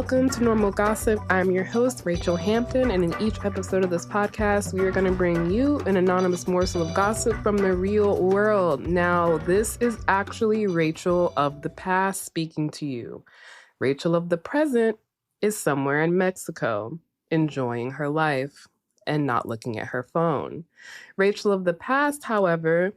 welcome to Normal Gossip. I'm your host, Rachel Hampton, and in each episode of this podcast, we are going to bring you an anonymous morsel of gossip from the real world. Now, this is actually Rachel of the past speaking to you. Rachel of the present is somewhere in Mexico, enjoying her life and not looking at her phone. Rachel of the past, however,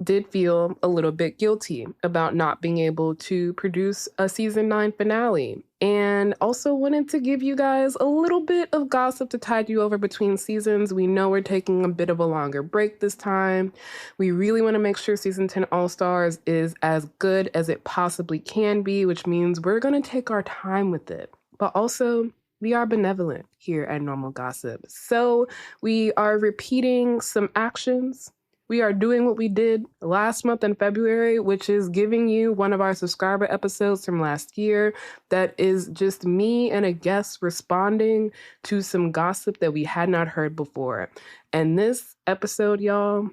did feel a little bit guilty about not being able to produce a season 9 finale, and also wanted to give you guys a little bit of gossip to tide you over between seasons. We know we're taking a bit of a longer break this time. We really want to make sure season 10 All-Stars is as good as it possibly can be, which means we're going to take our time with it. But also, we are benevolent here at Normal Gossip. So we are repeating some actions. We are doing what we did last month in February, which is giving you one of our subscriber episodes from last year that is just me and a guest responding to some gossip that we had not heard before. And this episode, y'all,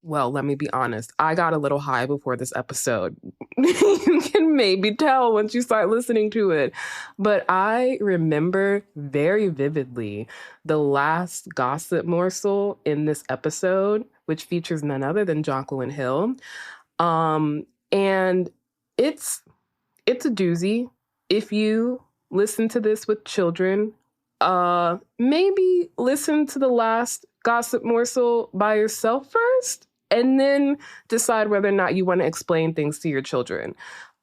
well, let me be honest, I got a little high before this episode. You can maybe tell once you start listening to it. But I remember very vividly the last gossip morsel in this episode, which features none other than Jonquilyn Hill. And it's a doozy. If you listen to this with children, maybe listen to the last gossip morsel by yourself first, and then decide whether or not you want to explain things to your children.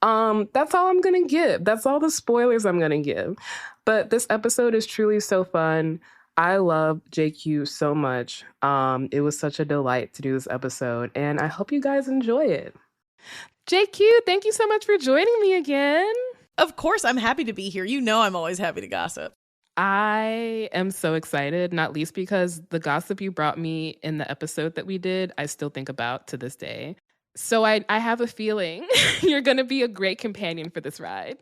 That's all I'm going to give. That's all the spoilers I'm going to give. But this episode is truly so fun. I love JQ so much. It was such a delight to do this episode, and I hope you guys enjoy it. JQ, thank you so much for joining me again. Of course, I'm happy to be here. You know I'm always happy to gossip. I am so excited, not least because the gossip you brought me in the episode that we did, I still think about to this day. So I have a feeling you're going to be a great companion for this ride.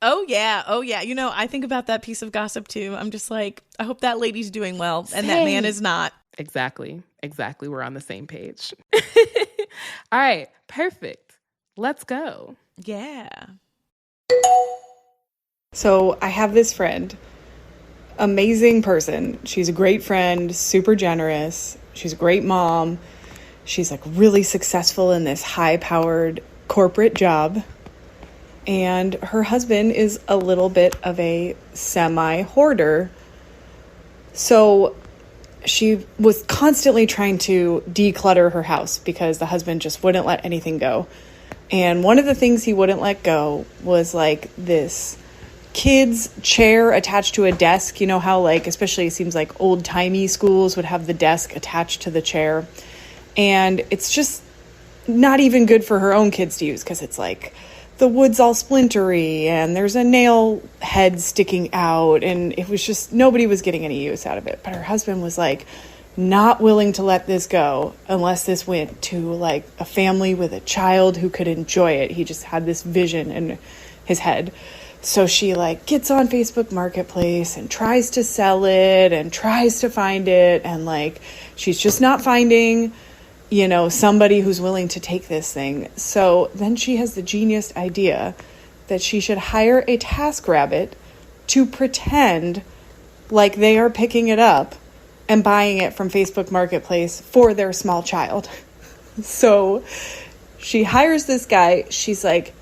Oh, yeah. You know, I think about that piece of gossip, too. I'm just like, I hope that lady's doing well, and that man is not. Exactly. We're on the same page. All right. Perfect. Let's go. Yeah. So I have this friend. Amazing person. She's a great friend, super generous. She's a great mom. She's like really successful in this high-powered corporate job. And her husband is a little bit of a semi-hoarder. So she was constantly trying to declutter her house because the husband just wouldn't let anything go. And one of the things he wouldn't let go was like this kid's chair attached to a desk. You know how, like, especially it seems like old-timey schools would have the desk attached to the chair. And it's just not even good for her own kids to use because it's like the wood's all splintery and there's a nail head sticking out. And it was just, nobody was getting any use out of it. But her husband was like not willing to let this go unless this went to like a family with a child who could enjoy it. He just had this vision in his head. So she like gets on Facebook Marketplace and tries to sell it and tries to find it. And like, she's just not finding, you know, somebody who's willing to take this thing. So then she has the genius idea that she should hire a TaskRabbit to pretend like they are picking it up and buying it from Facebook Marketplace for their small child. So she hires this guy. She's like,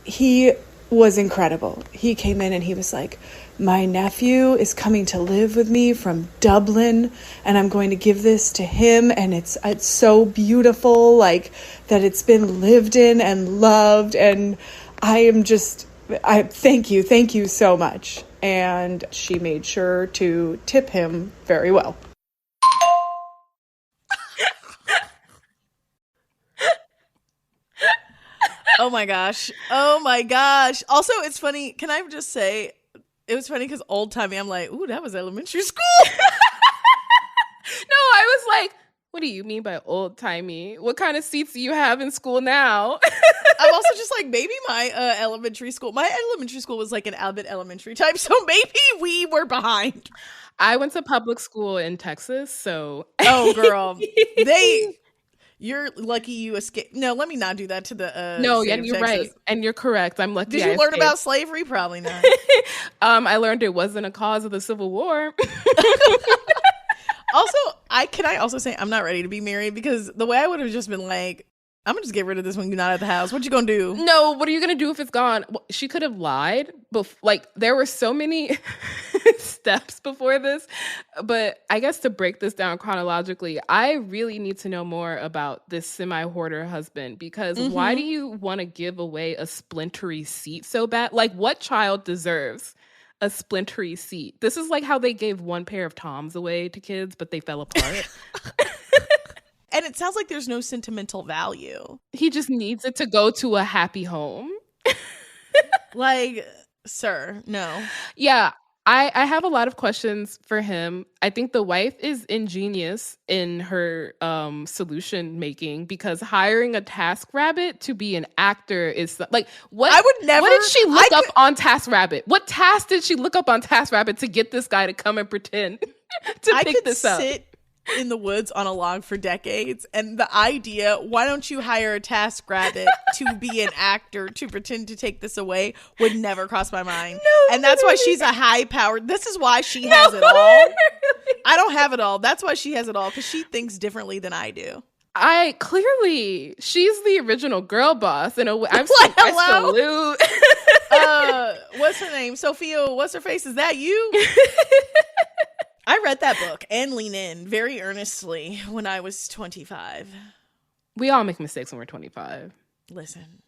he was incredible. He came in and he was like, my nephew is coming to live with me from Dublin and I'm going to give this to him, and it's so beautiful, like that it's been lived in and loved, and I thank you so much. And she made sure to tip him very well. Oh my gosh. Also, it's funny. Can I just say, it was funny because old timey, I'm like, ooh, that was elementary school. No, I was like, what do you mean by old timey? What kind of seats do you have in school now? I'm also just like, maybe my elementary school was like an Abbott Elementary type, so maybe we were behind. I went to public school in Texas, so. Oh, girl. You're lucky you escaped. No, let me not do that to the No, state and of you're Texas. right. And you're correct. I'm lucky. Did you learn about slavery? Probably not. I learned it wasn't a cause of the Civil War. Also, I also say I'm not ready to be married, because the way I would have just been like, I'm gonna just get rid of this when you're not at the house. What you gonna do? No, what are you gonna do if it's gone? Well, she could have lied. Like, there were so many steps before this. But I guess to break this down chronologically, I really need to know more about this semi-hoarder husband, because why do you want to give away a splintery seat so bad? Like, what child deserves a splintery seat? This is like how they gave one pair of Toms away to kids, but they fell apart. And it sounds like there's no sentimental value. He just needs it to go to a happy home. Like, sir, no. Yeah, I have a lot of questions for him. I think the wife is ingenious in her solution making, because hiring a TaskRabbit to be an actor is like, what? I would never. What did she look up on TaskRabbit? What task did she look up on TaskRabbit to get this guy to come and pretend to pick this up? Sit in the woods on a log for decades, and the idea, why don't you hire a TaskRabbit to be an actor to pretend to take this away, would never cross my mind. No, and that's why she's a high powered. This is why she has it all. I don't have it all. That's why she has it all, because she thinks differently than I do. She's the original girl boss in a way. I salute. What's her name? Sophia, what's her face? Is that you? I read that book and Lean In very earnestly when I was 25. We all make mistakes when we're 25. Listen.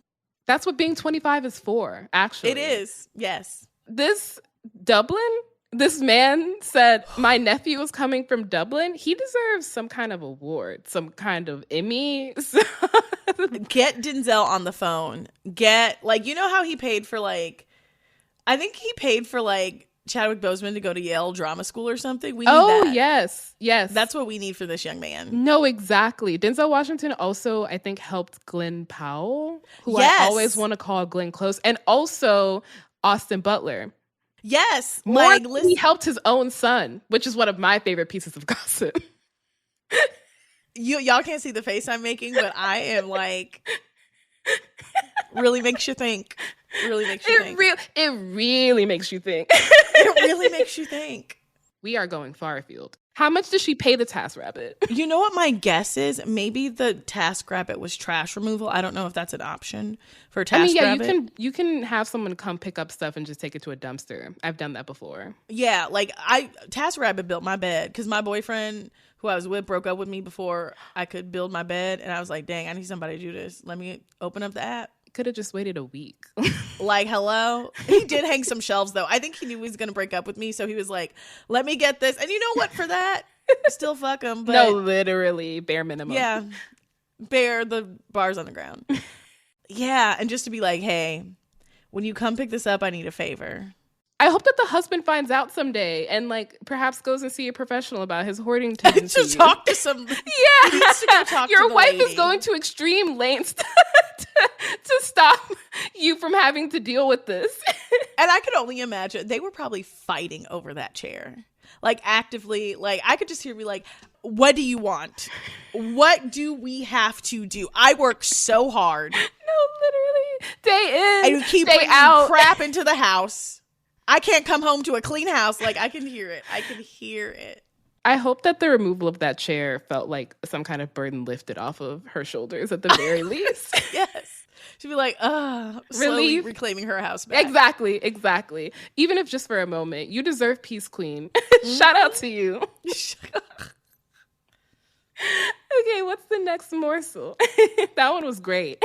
That's what being 25 is for, actually. It is, yes. This man said, my nephew is coming from Dublin. He deserves some kind of award, some kind of Emmy. Get Denzel on the phone. You know how he paid for, I think he paid for, Chadwick Boseman to go to Yale Drama School or something. We need that. Yes. That's what we need for this young man. No, exactly. Denzel Washington also, I think, helped Glenn Powell, who Yes. I always want to call Glenn Close, and also Austin Butler. Yes. He helped his own son, which is one of my favorite pieces of gossip. Y'all can't see the face I'm making, but I am really makes you think. Really makes you think. It really makes you think. It really makes you think. We are going far afield. How much does she pay the TaskRabbit? You know what my guess is? Maybe the TaskRabbit was trash removal. I don't know if that's an option for TaskRabbit. You can have someone come pick up stuff and just take it to a dumpster. I've done that before. Yeah, TaskRabbit built my bed because my boyfriend who I was with broke up with me before I could build my bed, and I was like, dang, I need somebody to do this. Let me open up the app. Could have just waited a week. Hello? He did hang some shelves, though. I think he knew he was going to break up with me, so he was like, let me get this. And you know what? For that, still fuck him. But no, literally, bare minimum. Yeah. Bare the bars on the ground. Yeah, and just to be like, hey, when you come pick this up, I need a favor. I hope that the husband finds out someday and perhaps goes and see a professional about his hoarding tendencies. To talk to some. Yeah, he needs to go talk your to the wife lady. is going to extreme lengths to stop you from having to deal with this. And I could only imagine they were probably fighting over that chair, actively. I could just hear me what do you want? What do we have to do? I work so hard. No, literally, day in, and you keep bringing out crap into the house. I can't come home to a clean house. I can hear it. I hope that the removal of that chair felt like some kind of burden lifted off of her shoulders at the very least. Yes. She'd be like, slowly reclaiming her house back. Exactly. Even if just for a moment. You deserve peace, queen. Shout out to you. Okay, what's the next morsel? That one was great.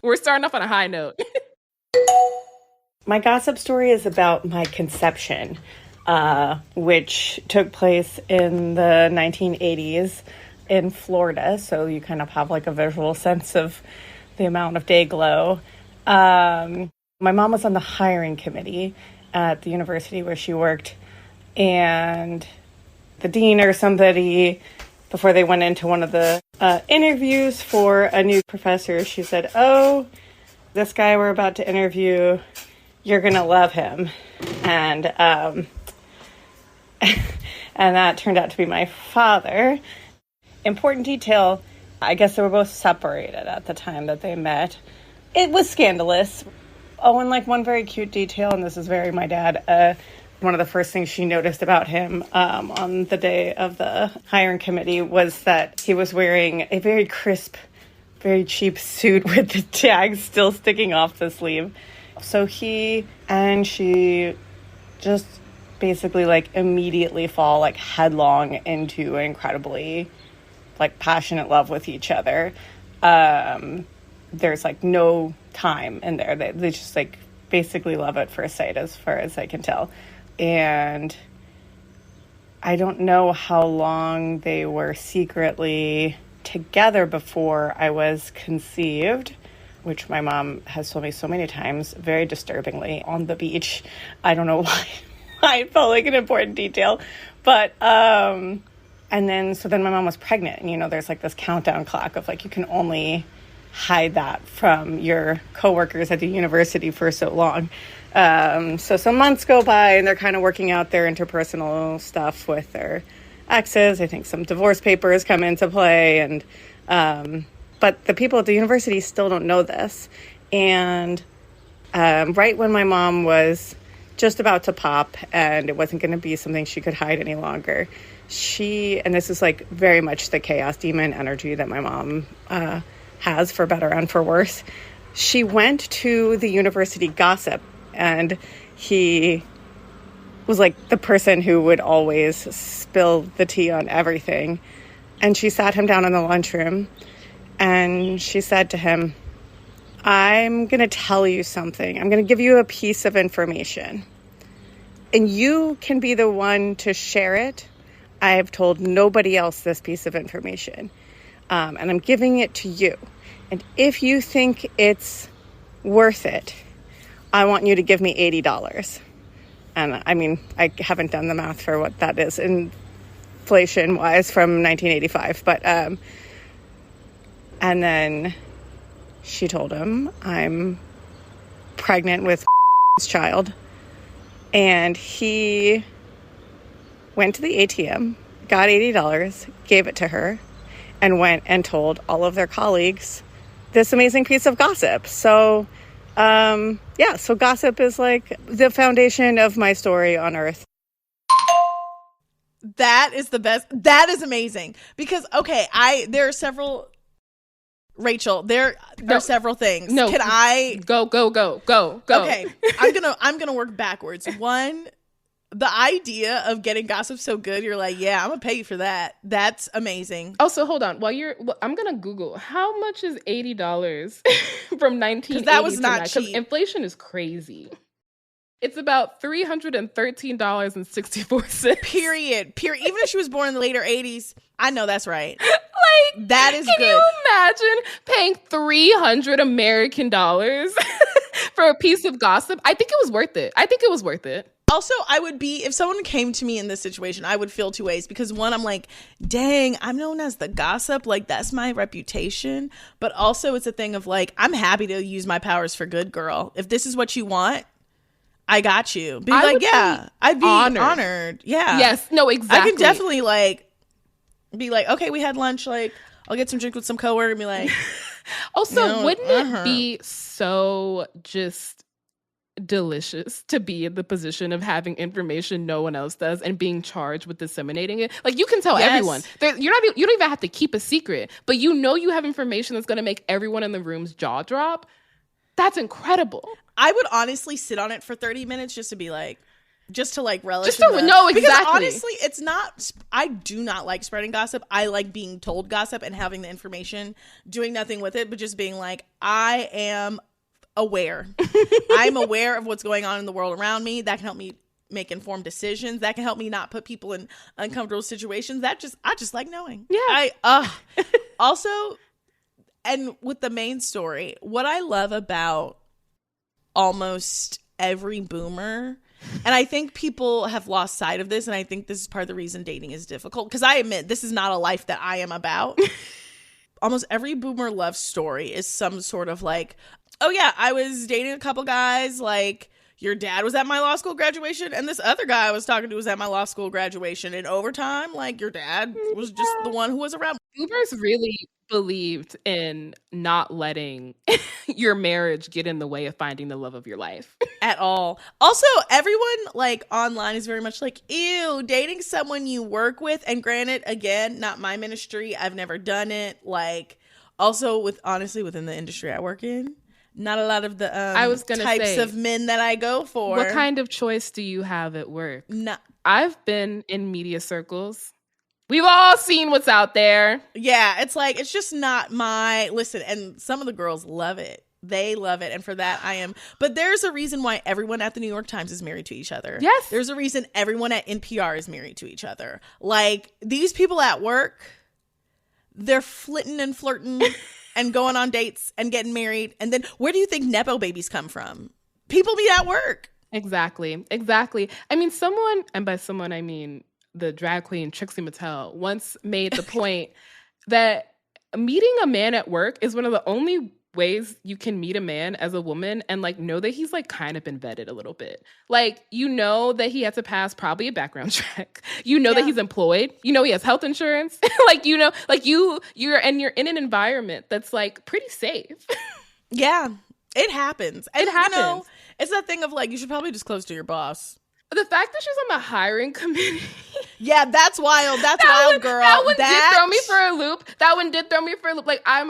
We're starting off on a high note. My gossip story is about my conception, which took place in the 1980s in Florida. So you kind of have a visual sense of the amount of day glow. My mom was on the hiring committee at the university where she worked. And the dean or somebody, before they went into one of the interviews for a new professor, she said, "Oh, this guy we're about to interview, you're going to love him." And and that turned out to be my father. Important detail, I guess they were both separated at the time that they met. It was scandalous. Oh, and like one very cute detail, and this is very my dad, one of the first things she noticed about him on the day of the hiring committee was that he was wearing a very crisp, very cheap suit with the tags still sticking off the sleeve. So he and she just basically like immediately fall like headlong into an incredibly like passionate love with each other. There's like no time in there. They just like basically love at first sight as far as I can tell. And I don't know how long they were secretly together before I was conceived, which my mom has told me so many times, very disturbingly, on the beach. I don't know why it felt like an important detail. But, and then my mom was pregnant. And, you know, there's like this countdown clock of like, you can only hide that from your coworkers at the university for so long. So some months go by and they're kind of working out their interpersonal stuff with their exes. I think some divorce papers come into play, and but the people at the university still don't know this. And right when my mom was just about to pop and it wasn't going to be something she could hide any longer, and this is like very much the chaos demon energy that my mom has, for better and for worse, she went to the university gossip. And he was like the person who would always spill the tea on everything. And she sat him down in the lunchroom and she said to him, I'm going to tell you something. I'm going to give you a piece of information. And you can be the one to share it. I have told nobody else this piece of information. And I'm giving it to you. And if you think it's worth it, I want you to give me $80. And I mean, I haven't done the math for what that is inflation-wise from 1985. But, and then she told him, I'm pregnant with child. And he went to the ATM, got $80, gave it to her, and went and told all of their colleagues this amazing piece of gossip. So, so gossip is like the foundation of my story on earth. That is the best. That is amazing. Because, okay, there are several, Rachel, there are several things. No. Can I? Go. Okay, I'm gonna work backwards. One, the idea of getting gossip so good, you're like, yeah, I'm gonna pay you for that. That's amazing. Also, hold on. I'm gonna Google how much is $80 from 1980. Because that was not cheap. Because inflation is crazy. It's about $313.64. Period. Even if she was born in the later 80s, I know that's right. Like, that is can good. You imagine paying $300 American dollars for a piece of gossip? I think it was worth it. Also, if someone came to me in this situation, I would feel two ways. Because one, I'm like, dang, I'm known as the gossip. Like, that's my reputation. But also, it's a thing of like, I'm happy to use my powers for good, girl. If this is what you want, I got you. I'd be honored. Yeah. Yes. No, exactly. I can definitely be like, okay, we had lunch. Like, I'll get some drink with some coworker and be like. Also, wouldn't it be so just delicious to be in the position of having information no one else does and being charged with disseminating it? Like, you can tell everyone. You don't even have to keep a secret, but you have information that's going to make everyone in the room's jaw drop. That's incredible. I would honestly sit on it for 30 minutes just to be like, just to like relish. No, exactly. Because honestly, it's not. I do not like spreading gossip. I like being told gossip and having the information, doing nothing with it, but just being like, I am aware. I'm aware of what's going on in the world around me. That can help me make informed decisions. That can help me not put people in uncomfortable situations. I just like knowing. Yeah. Also, and with the main story, what I love about almost every boomer, and I think people have lost sight of this, and I think this is part of the reason dating is difficult, because I admit this is not a life that I am about. Almost every boomer love story is some sort of like, oh yeah, I was dating a couple guys, like, your dad was at my law school graduation, and this other guy I was talking to was at my law school graduation. And over time, like, your dad was just the one who was around. Boomers really believed in not letting your marriage get in the way of finding the love of your life. At all. Also, everyone, like, online is very much like, ew, dating someone you work with. And granted, again, not my ministry. I've never done it. Like, also, honestly, within the industry I work in, not a lot of the types of men that I go for. What kind of choice do you have at work? I've been in media circles. We've all seen what's out there. Yeah, it's like, it's just not listen, and some of the girls love it. They love it. And for that, I am. But there's a reason why everyone at the New York Times is married to each other. Yes. There's a reason everyone at NPR is married to each other. Like, these people at work, they're flitting and flirting and going on dates and getting married. And then where do you think Nepo babies come from? People meet at work. Exactly. I mean, someone, and by someone, I mean the drag queen Trixie Mattel, once made the point that meeting a man at work is one of the only ways you can meet a man as a woman and like know that he's like kind of been vetted a little bit. Like, you know that he had to pass probably a background check. You know that he's employed. You know he has health insurance. Like, you know, like you're in an environment that's like pretty safe. Yeah, it happens. It happens. You know, it's that thing of like, you should probably disclose to your boss. The fact that she's on the hiring committee. Yeah, that's wild. That's wild, girl. That one did throw me for a loop. Like, I'm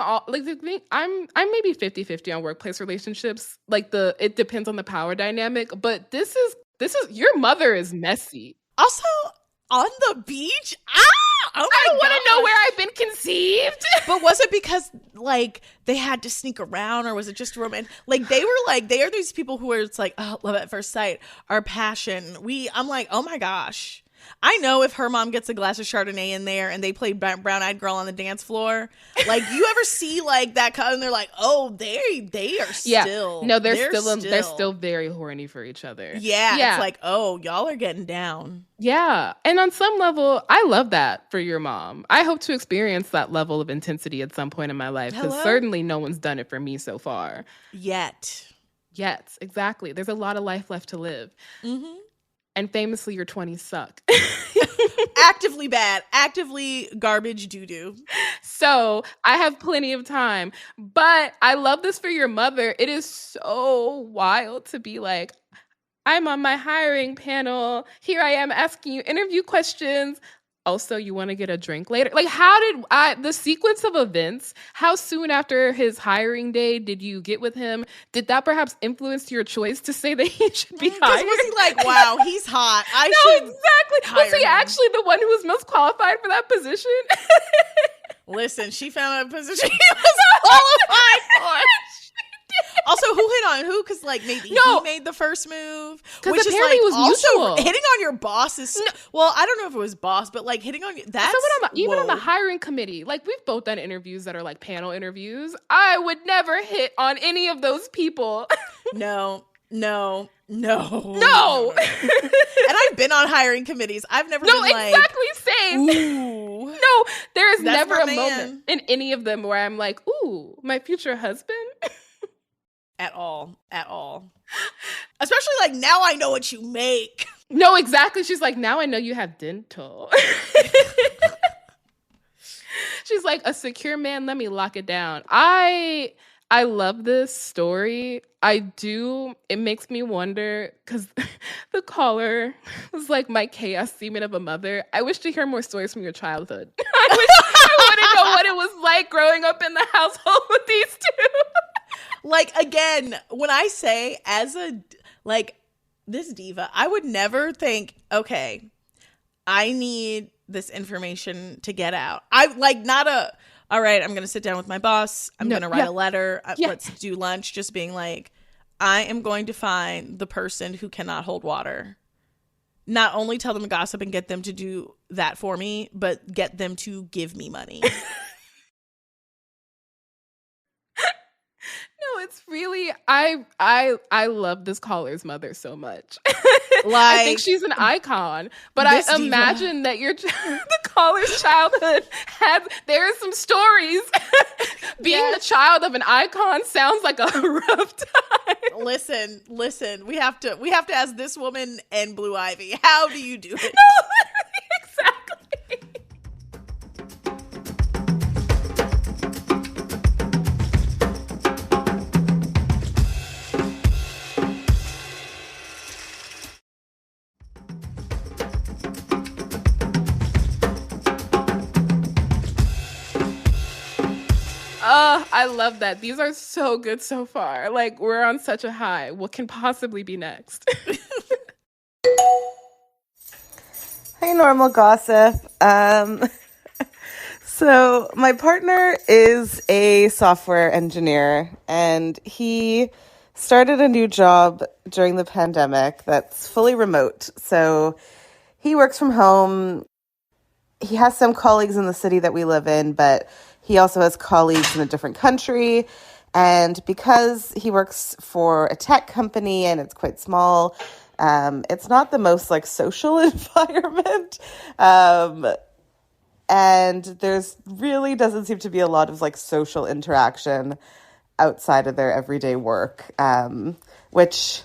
maybe 50-50 on workplace relationships. Like, it depends on the power dynamic. But this is your mother is messy. Also, on the beach? Oh my I don't want to know where I've been conceived. But was it because, like, they had to sneak around, or was it just romantic? Like, they were like, they are these people who are, it's like, oh, love at first sight, our passion. I'm like, oh my gosh. I know if her mom gets a glass of Chardonnay in there and they play Brown-Eyed Girl on the dance floor, like, you ever see like that cut and they're like, oh, they are still. No, they're still very horny for each other. Yeah. It's like, oh, y'all are getting down. Yeah. And on some level, I love that for your mom. I hope to experience that level of intensity at some point in my life, because certainly no one's done it for me so far. Yet, exactly. There's a lot of life left to live. Mm-hmm. And famously, your 20s suck. Actively bad. Actively garbage doo-doo. So I have plenty of time. But I love this for your mother. It is so wild to be like, I'm on my hiring panel. Here I am asking you interview questions. Also, you want to get a drink later? Like, how did the sequence of events, how soon after his hiring day did you get with him? Did that perhaps influence your choice to say that he should be hired? Was he like, wow, he's hot. Exactly. Was he actually the one who was most qualified for that position? Listen, she found a position he was qualified for. Also, who hit on who? Because like maybe he made the first move, which apparently is like was also mutual. Hitting on your boss is well, I don't know if it was boss, but like hitting on that's even on the hiring committee. Like, we've both done interviews that are like panel interviews. I would never hit on any of those people. No. And I've been on hiring committees. I've never been like, exactly same. Ooh. No, there is never a moment in any of them where I'm like, ooh, my future husband. At all. Especially like, now I know what you make. No, exactly. She's like, now I know you have dental. She's like, a secure man, let me lock it down. I love this story. I do. It makes me wonder, because the caller was like, my chaos demon of a mother. I wish to hear more stories from your childhood. I want to know what it was like growing up in the household with these two. Like, again, when I say this diva, I would never think, okay, I need this information to get out. I like all right, I'm going to sit down with my boss. I'm going to write a letter. Let's do lunch. Just being like, I am going to find the person who cannot hold water. Not only tell them to gossip and get them to do that for me, but get them to give me money. No, it's really, I love this caller's mother so much. Like, I think she's an icon, but I imagine that the caller's childhood there are some stories Being the child of an icon sounds like a rough time. Listen. We have to ask this woman and Blue Ivy. How do you do it? No, exactly. I love that. These are so good so far. Like, we're on such a high. What can possibly be next? Hi, normal gossip. So my partner is a software engineer, and he started a new job during the pandemic that's fully remote. So he works from home. He has some colleagues in the city that we live in, but he also has colleagues in a different country. And because he works for a tech company and it's quite small, it's not the most like social environment. And there's really doesn't seem to be a lot of like social interaction outside of their everyday work, which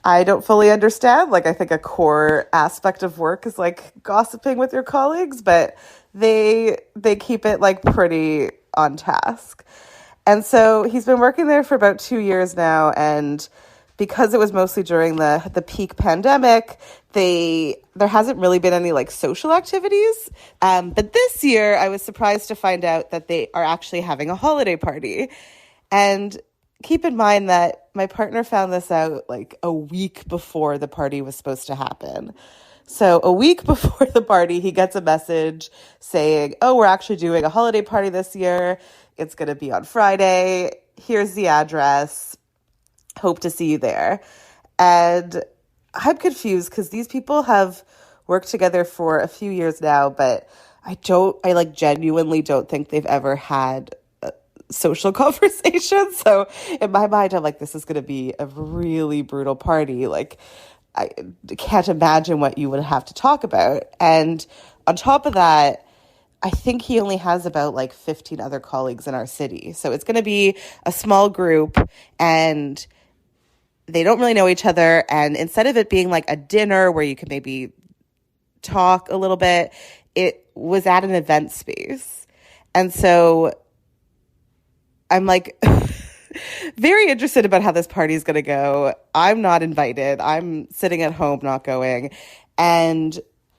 I don't fully understand. Like, I think a core aspect of work is like gossiping with your colleagues, but they keep it like pretty on task. And so he's been working there for about 2 years now, and because it was mostly during the peak pandemic, there hasn't really been any like social activities. But this year I was surprised to find out that they are actually having a holiday party. And keep in mind that my partner found this out like a week before the party was supposed to happen. So a week before the party, he gets a message saying, oh, we're actually doing a holiday party this year. It's going to be on Friday. Here's the address. Hope to see you there. And I'm confused because these people have worked together for a few years now, but I like genuinely don't think they've ever had a social conversation. So in my mind, I'm like, this is going to be a really brutal party. Like, I can't imagine what you would have to talk about. And on top of that, I think he only has about like 15 other colleagues in our city. So it's going to be a small group, and they don't really know each other. And instead of it being like a dinner where you can maybe talk a little bit, it was at an event space. And so I'm like very interested about how this party is going to go. I'm not invited. I'm sitting at home, not going. And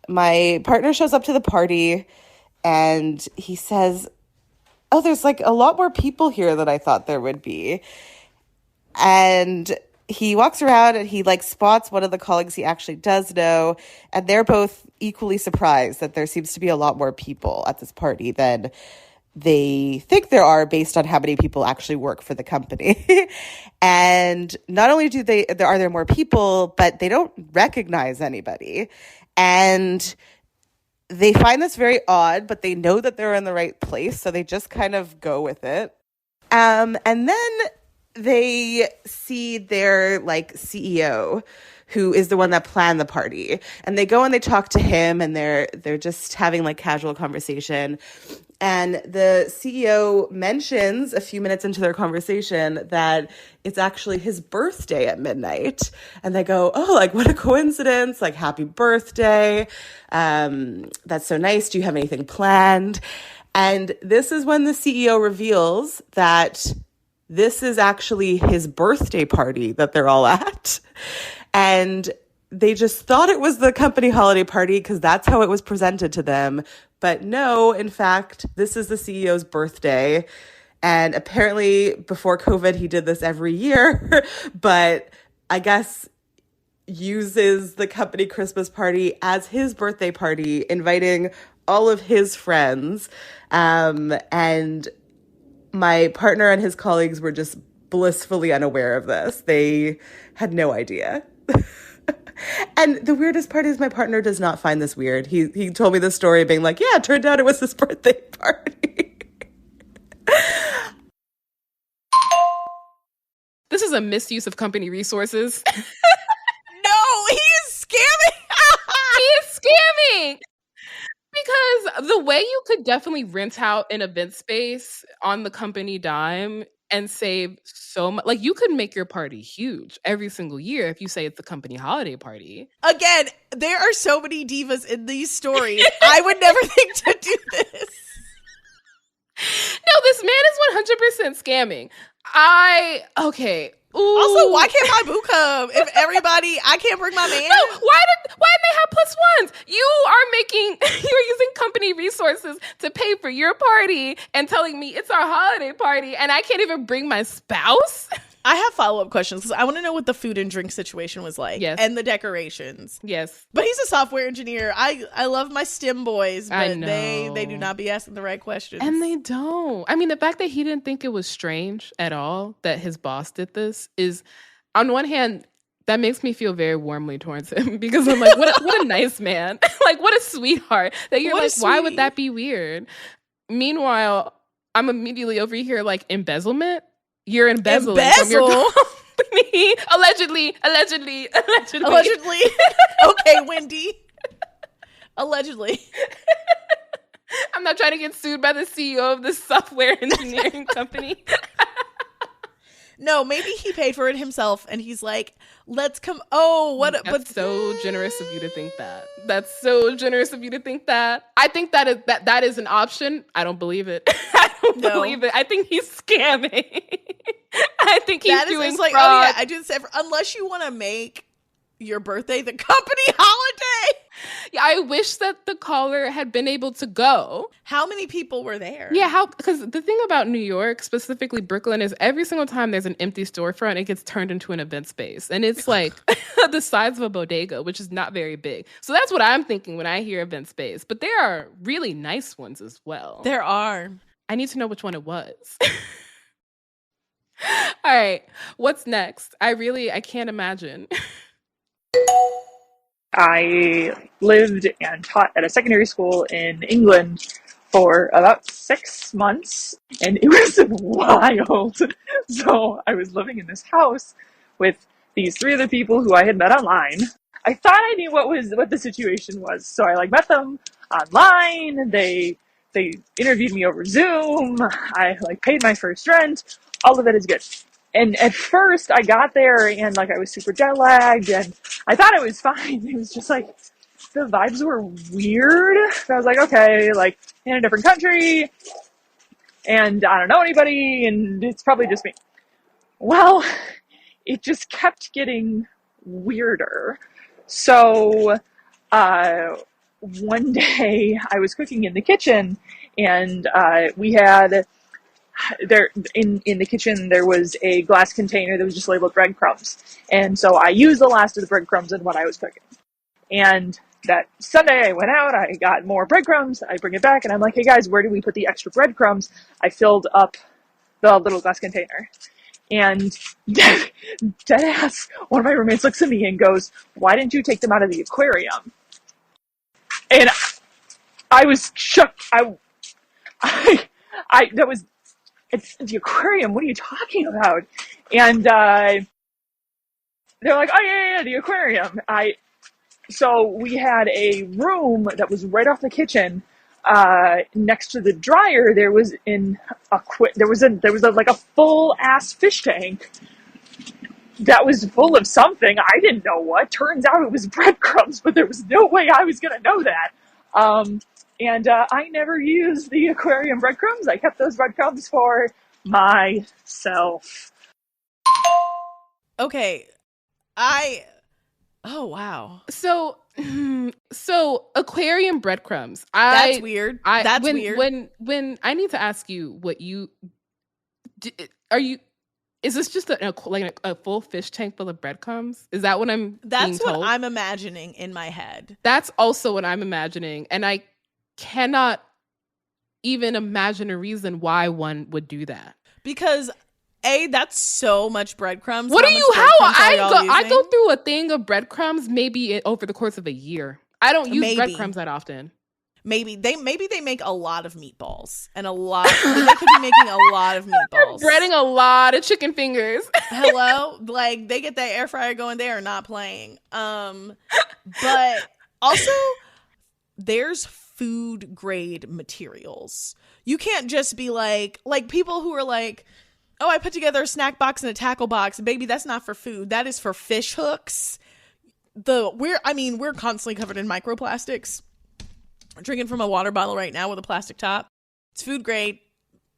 my partner shows up to the party and he says, oh, there's like a lot more people here than I thought there would be. And he walks around and he like spots one of the colleagues he actually does know. And they're both equally surprised that there seems to be a lot more people at this party than they think there are based on how many people actually work for the company. And not only are there more people, but they don't recognize anybody. And they find this very odd, but they know that they're in the right place. So they just kind of go with it. And then they see their like CEO, who is the one that planned the party. And they go and they talk to him, and they're just having like casual conversation. And the CEO mentions a few minutes into their conversation that it's actually his birthday at midnight. And they go, oh, like what a coincidence, like happy birthday. That's so nice. Do you have anything planned? And this is when the CEO reveals that this is actually his birthday party that they're all at. And they just thought it was the company holiday party because that's how it was presented to them. But no, in fact, this is the CEO's birthday. And apparently before COVID, he did this every year, but I guess uses the company Christmas party as his birthday party, inviting all of his friends. And my partner and his colleagues were just blissfully unaware of this. They had no idea. And the weirdest part is my partner does not find this weird. He told me this story being like, yeah, it turned out it was his birthday party. This is a misuse of company resources. No, he is scamming. He is scamming. Because the way you could definitely rent out an event space on the company dime and save so much. Like, you could make your party huge every single year if you say it's the company holiday party. Again, there are so many divas in these stories. I would never think to do this. No, this man is 100% scamming. Okay. Ooh. Also, why can't my boo come? If everybody, I can't bring my man. No, why didn't they have plus ones? You're using company resources to pay for your party and telling me it's our holiday party and I can't even bring my spouse? I have follow-up questions because I want to know what the food and drink situation was like. Yes. And the decorations. Yes. But he's a software engineer. I love my STEM boys, but they do not be asking the right questions. And they don't. I mean, the fact that he didn't think it was strange at all that his boss did this is, on one hand, that makes me feel very warmly towards him because I'm like, what a nice man. Like, what a sweetheart. That you're like, why would that be weird? Meanwhile, I'm immediately over here like, embezzlement? You're embezzling from your company. Allegedly. Okay, Wendy. Allegedly. I'm not trying to get sued by the CEO of this software engineering company. No, maybe he paid for it himself and he's like, let's come. Oh, what? That's so generous of you to think that. That's so generous of you to think that. I think that is an option. I don't believe it. I don't believe it. I think he's scamming. I think he's doing fraud. Oh yeah, I do this unless you want to make your birthday the company holiday. Yeah, I wish that the caller had been able to go. How many people were there? Yeah, because the thing about New York, specifically Brooklyn, is every single time there's an empty storefront, it gets turned into an event space. And it's like the size of a bodega, which is not very big. So that's what I'm thinking when I hear event space. But there are really nice ones as well. There are. I need to know which one it was. All right, what's next? I can't imagine. I lived and taught at a secondary school in England for about 6 months, and it was wild. So I was living in this house with these 3 other people who I had met online. I thought I knew what the situation was, so I met them online. They interviewed me over Zoom. I paid my first rent. All of it is good. And at first I got there and I was super jet lagged and I thought it was fine. It was just the vibes were weird. So I was like, okay, in a different country and I don't know anybody and it's probably just me. Well, it just kept getting weirder. So, one day I was cooking in the kitchen and, we had there in the kitchen there was a glass container that was just labeled breadcrumbs, and so I used the last of the breadcrumbs in what I was cooking. And that Sunday I went out, I got more breadcrumbs, I bring it back and I'm like, hey guys, where did we put the extra breadcrumbs? I filled up the little glass container, and dead ass one of my roommates looks at me and goes, why didn't you take them out of the aquarium? And I was shook. It's the aquarium. What are you talking about? And they're like, oh yeah, the aquarium. So we had a room that was right off the kitchen. Next to the dryer, there was a full ass fish tank that was full of something. I didn't know what. Turns out it was breadcrumbs, but there was no way I was gonna know that. And I never used the aquarium breadcrumbs. I kept those breadcrumbs for myself. Okay. Oh, wow. So aquarium breadcrumbs. That's weird. That's weird. When I need to ask you what you... Is this just a full fish tank full of breadcrumbs? Is that what I'm being told? What I'm imagining in my head. That's also what I'm imagining. And I cannot even imagine a reason why one would do that. Because that's so much breadcrumbs. I go through a thing of breadcrumbs maybe over the course of a year. I don't use breadcrumbs that often. Maybe they make a lot of meatballs and they could be making a lot of meatballs. They're breading a lot of chicken fingers. Hello? They get that air fryer going, they are not playing. But also there's food grade materials. You can't just be like people who are like, oh, I put together a snack box and a tackle box. Baby, that's not for food. That is for fish hooks. We're constantly covered in microplastics. I'm drinking from a water bottle right now with a plastic top. It's food grade.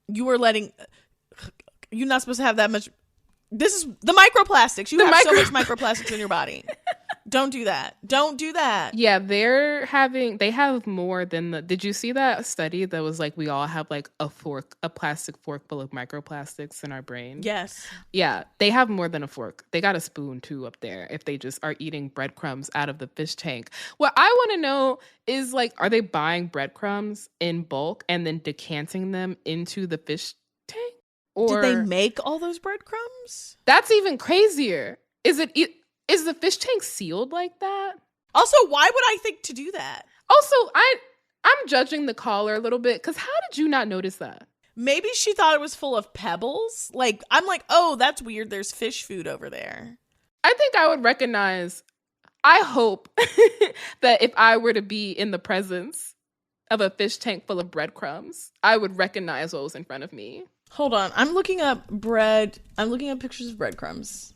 You're not supposed to have that much. This is the microplastics. You have so much microplastics in your body. Don't do that. Don't do that. Yeah, they have more than did you see that study that was like we all have like a plastic fork full of microplastics in our brain? Yes. Yeah, they have more than a fork. They got a spoon too up there if they just are eating breadcrumbs out of the fish tank. What I want to know is like, are they buying breadcrumbs in bulk and then decanting them into the fish tank? Or did they make all those breadcrumbs? That's even crazier. Is the fish tank sealed like that? Also, why would I think to do that? Also, I'm judging the caller a little bit because how did you not notice that? Maybe she thought it was full of pebbles. Like, I'm like, oh, that's weird. There's fish food over there. I think I would recognize, I hope that if I were to be in the presence of a fish tank full of breadcrumbs, I would recognize what was in front of me. Hold on. I'm looking up pictures of breadcrumbs.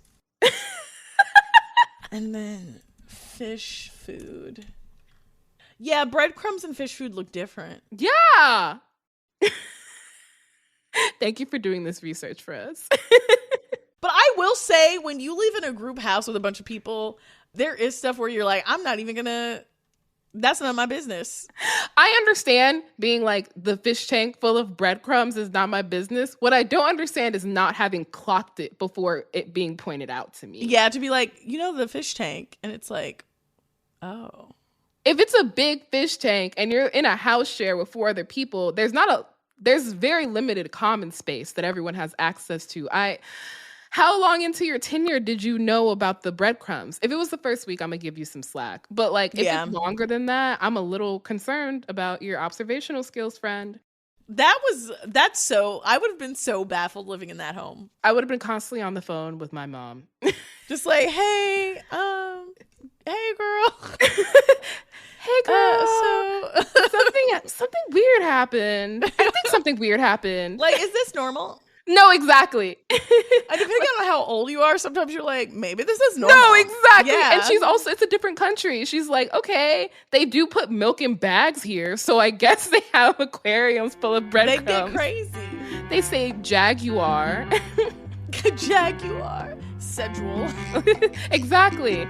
And then fish food. Yeah, breadcrumbs and fish food look different. Yeah. Thank you for doing this research for us. But I will say, when you live in a group house with a bunch of people, there is stuff where you're like, I'm not even gonna, that's not my business. I understand being like, the fish tank full of breadcrumbs is not my business. What I don't understand is not having clocked it before it being pointed out to me. Yeah, to be like, the fish tank. And it's like, oh. If it's a big fish tank and you're in a house share with 4 other people, there's very limited common space that everyone has access to. How long into your tenure did you know about the breadcrumbs? If it was the first week, I'm going to give you some slack. But if it's longer than that, I'm a little concerned about your observational skills, friend. I would have been so baffled living in that home. I would have been constantly on the phone with my mom. Just like, hey girl. Hey girl. Something weird happened. I think something weird happened. Like, is this normal? No, exactly. And depending on how old you are, sometimes you're like, maybe this is normal. No, exactly. Yeah. And it's a different country. She's like, okay, they do put milk in bags here, so I guess they have aquariums full of breadcrumbs. They get crazy. They say jaguar. Jaguar. Sexual. Exactly.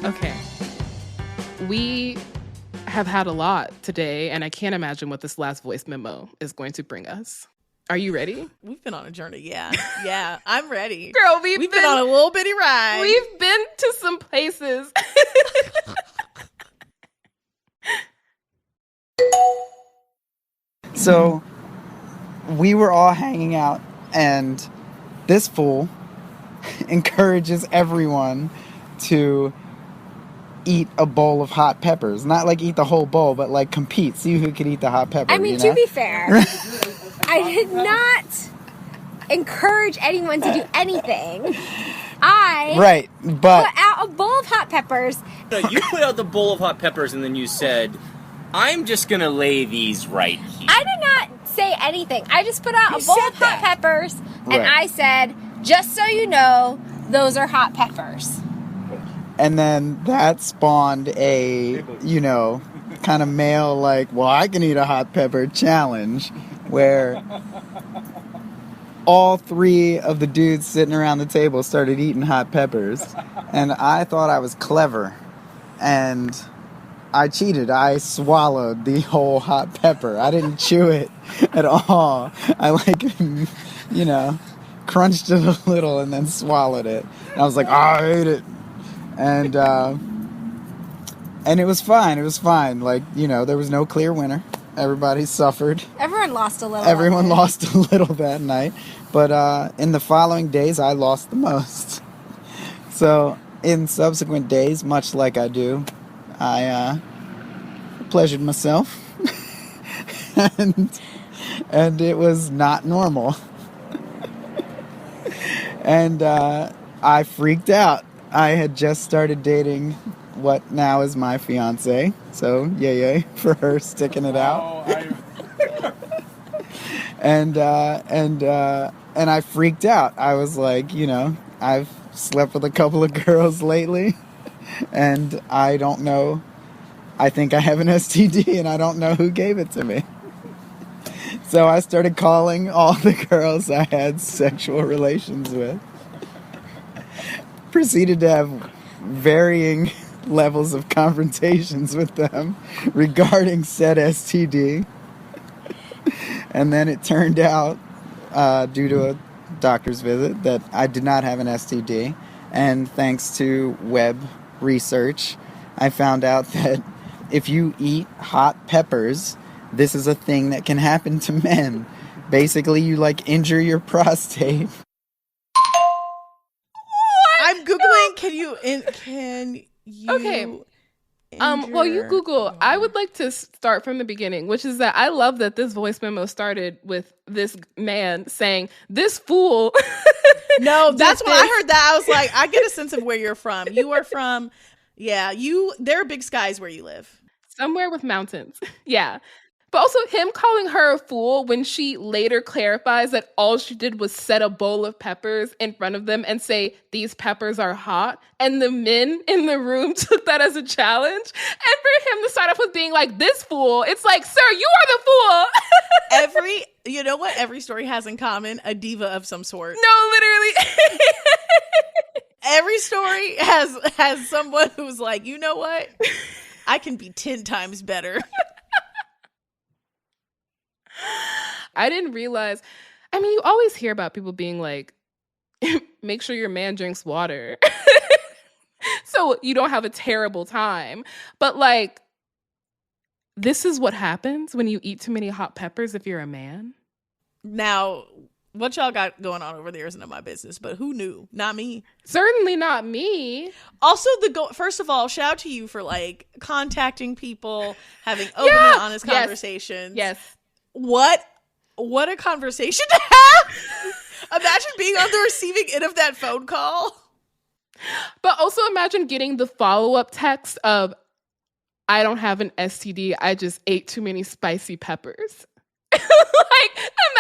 Okay. We have had a lot today, and I can't imagine what this last voice memo is going to bring us. Are you ready? We've been on a journey, yeah. Yeah, I'm ready. Girl, we've been on a little bitty ride. We've been to some places. So we were all hanging out, and this fool encourages everyone to eat a bowl of hot peppers. Not like eat the whole bowl, but like compete. See who could eat the hot pepper. I mean, to be fair, I did not encourage anyone to do anything. I put out a bowl of hot peppers. No, you put out the bowl of hot peppers and then you said, I'm just going to lay these right here. I did not say anything. I just put out a bowl of hot peppers, and I said, just so you know, those are hot peppers. And then that spawned a, kind of male, like, well, I can eat a hot pepper challenge, where all 3 of the dudes sitting around the table started eating hot peppers. And I thought I was clever. And I cheated. I swallowed the whole hot pepper. I didn't chew it at all. I crunched it a little and then swallowed it. And I was like, I ate it. And it was fine. It was fine. Like, there was no clear winner. Everybody suffered. Everyone lost a little. Everyone lost a little that night. But in the following days, I lost the most. So in subsequent days, much like I do, I pleasured myself. and it was not normal. And I freaked out. I had just started dating what now is my fiance. So yay for her sticking it out. And I freaked out. I was like, I've slept with a couple of girls lately, and I don't know. I think I have an STD, and I don't know who gave it to me. So I started calling all the girls I had sexual relations with. Proceeded to have varying levels of confrontations with them regarding said STD. And then it turned out, due to a doctor's visit, that I did not have an STD. And thanks to web research, I found out that if you eat hot peppers, this is a thing that can happen to men. Basically, you injure your prostate. I'm Googling. Can you? Okay. Well, you Google. I would like to start from the beginning, which is that I love that this voice memo started with this man saying, "This fool." No, that's when I heard that. I was like, I get a sense of where you're from. You are from, there are big skies where you live. Somewhere with mountains. Yeah. But also him calling her a fool when she later clarifies that all she did was set a bowl of peppers in front of them and say, "These peppers are hot." And the men in the room took that as a challenge. And for him to start off with being like, "This fool," it's like, sir, you are the fool. You know what every story has in common? A diva of some sort. No, literally. Every story has someone who's like, you know what? I can be 10 times better. I didn't realize. I mean, you always hear about people being like, make sure your man drinks water so you don't have a terrible time. But this is what happens when you eat too many hot peppers if you're a man. Now, what y'all got going on over there is none of my business, but who knew? Not me. Certainly not me. Also, first of all, shout out to you for contacting people, having open and honest conversations. Yes. What a conversation to have. Imagine being on the receiving end of that phone call. But also imagine getting the follow-up text of, "I don't have an STD. I just ate too many spicy peppers." Imagine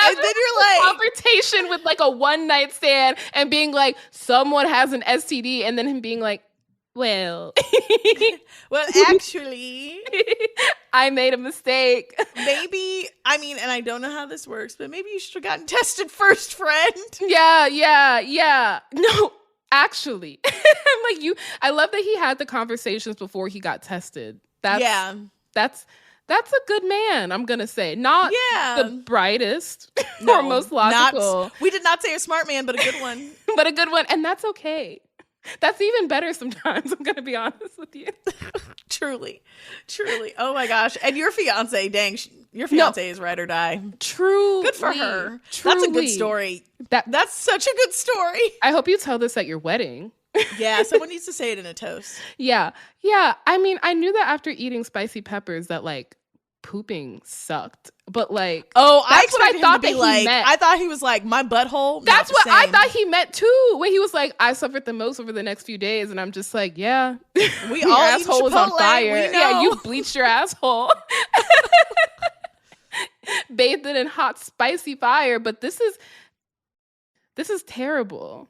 and then you're confrontation with a one-night stand and being like, "Someone has an STD," and then him being like, "Well, actually, I made a mistake." Maybe, and I don't know how this works, but maybe you should have gotten tested first, friend. Yeah. No, actually. I'm like, I love that he had the conversations before he got tested. That's a good man, I'm going to say. Not the brightest or most logical. We did not say a smart man, but a good one. But a good one, and that's okay. That's even better sometimes, I'm going to be honest with you. Truly. Oh my gosh. And your fiance, dang, your fiance is ride or die. Truly. Good for her. That's a good story. That's such a good story. I hope you tell this at your wedding. Yeah, someone needs to say it in a toast. Yeah. I mean, I knew that after eating spicy peppers that pooping sucked, but I expected him to be meant. I thought he was like, my butthole. That's what I thought he meant too. When he was like, "I suffered the most over the next few days," and I'm just like, yeah, we your all asshole was on fire. Yeah, you bleached your asshole, bathed it in hot, spicy fire. But this is terrible.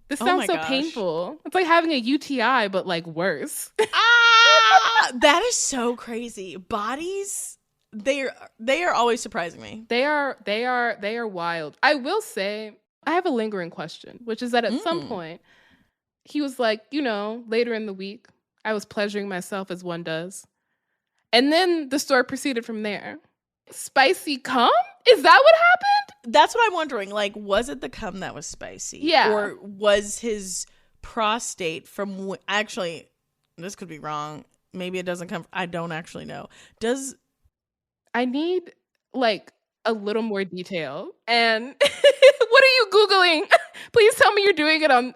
This sounds so painful. It's like having a UTI, but worse. That is so crazy. Bodies, they are always surprising me. They are wild. I will say, I have a lingering question, which is that at some point, he was like, later in the week, I was pleasuring myself as one does. And then the story proceeded from there. Spicy cum? Is that what happened? That's what I'm wondering. Was it the cum that was spicy? Yeah. Or was his prostate from... Actually, this could be wrong. Maybe it doesn't come... I don't actually know. I need like a little more detail. And what are you Googling? Please tell me you're doing it on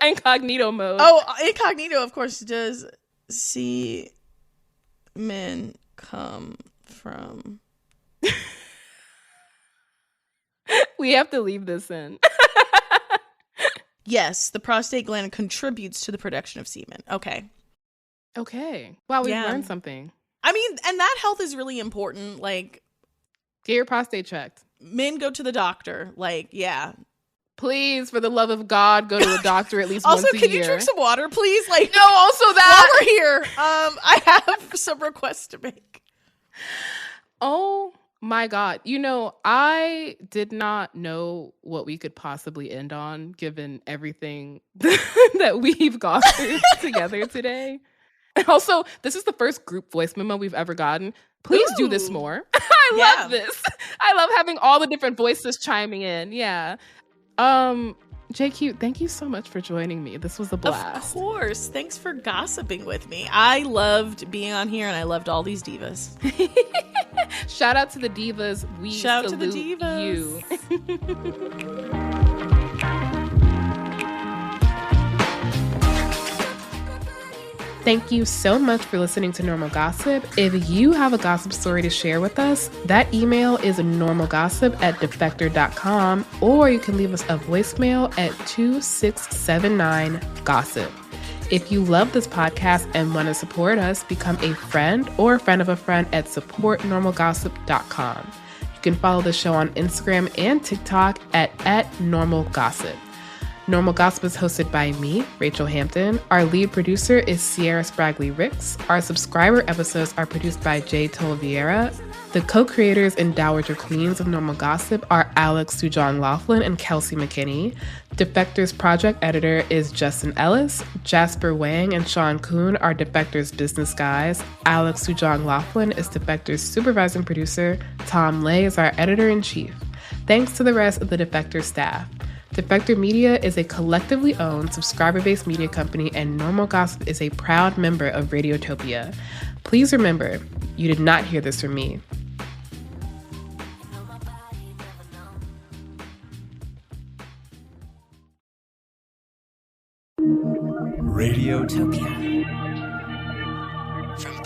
incognito mode. Oh, incognito, of course, does see men come from. We have to leave this in. Yes, the prostate gland contributes to the production of semen. Okay. Wow, we learned something. I mean, and that health is really important. Like, get your prostate checked. Men go to the doctor. Like, yeah. Please, for the love of God, go to the doctor at least once a year. Also, can you drink some water, please? Like, no, also that. While we're here, I have some requests to make. Oh my God. You know, I did not know what we could possibly end on, given everything that we've gone through together today. And also, this is the first group voice memo we've ever gotten. Please do this more. I love this. I love having all the different voices chiming in. Yeah. JQ, thank you so much for joining me. This was a blast. Of course. Thanks for gossiping with me. I loved being on here, and I loved all these divas. Shout out to the divas. We Shout salute to the divas. You. Thank you so much for listening to Normal Gossip. If you have a gossip story to share with us, that email is normalgossip@defector.com, or you can leave us a voicemail at 2679-GOSSIP. If you love this podcast and want to support us, become a friend or a friend of a friend at supportnormalgossip.com. You can follow the show on Instagram and TikTok at @normalgossip. Normal Gossip is hosted by me, Rachel Hampton. Our lead producer is Sierra Spragley-Ricks. Our subscriber episodes are produced by Jay Tolvieira. The co-creators and Dowager Queens of Normal Gossip are Alex Sujan Laughlin and Kelsey McKinney. Defector's project editor is Justin Ellis. Jasper Wang and Sean Kuhn are Defector's business guys. Alex Sujan Laughlin is Defector's supervising producer. Tom Lay is our editor-in-chief. Thanks to the rest of the Defector staff. Defector Media is a collectively owned, subscriber-based media company, and Normal Gossip is a proud member of Radiotopia. Please remember, you did not hear this from me. Radiotopia. From